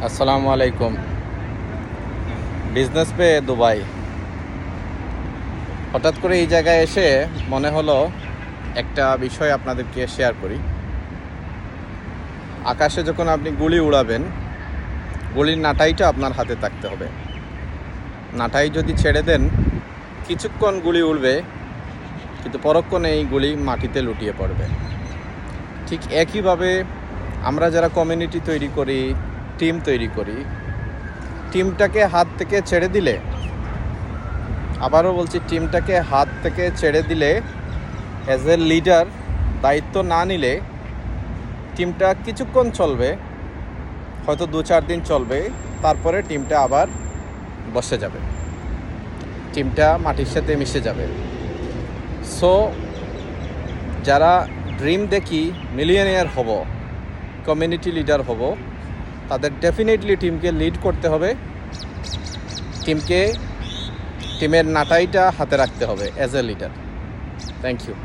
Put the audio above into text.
আসসালামু আলাইকুম। Business pay Dubai. হঠাৎ করে এই জায়গায় এসে মনে হলো একটা বিষয় আপনাদেরকে শেয়ার করি। আকাশে যখন আপনি গুলি উড়াবেন, গুলির নাটাইটা আপনার হাতে থাকতে হবে। নাটাই যদি ছেড়ে দেন, কিছুক্ষণ গুলি উড়বে, কিন্তু পরক্ষণে এই গুলি মাটিতে লুটিয়ে পড়বে। ঠিক একইভাবে আমরা যারা কমিউনিটি তৈরি করি, টিম তৈরি করি, টিমটাকে হাত থেকে ছেড়ে দিলে, আবারও বলছি, টিমটাকে হাত থেকে ছেড়ে দিলে, অ্যাজ এ লিডার দায়িত্ব না নিলে টিমটা কিছুক্ষণ চলবে, হয়তো 2-4 দিন চলবে, তারপরে টিমটা আবার বসে যাবে, টিমটা মাটির সাথে মিশে যাবে। সো যারা ড্রিম দেখি মিলিয়নিয়ার হব, কমিউনিটি লিডার হব, তাদের ডেফিনেটলি টিমকে লিড করতে হবে, টিমের নাটাইটা হাতে রাখতে হবে as a leader. Thank you.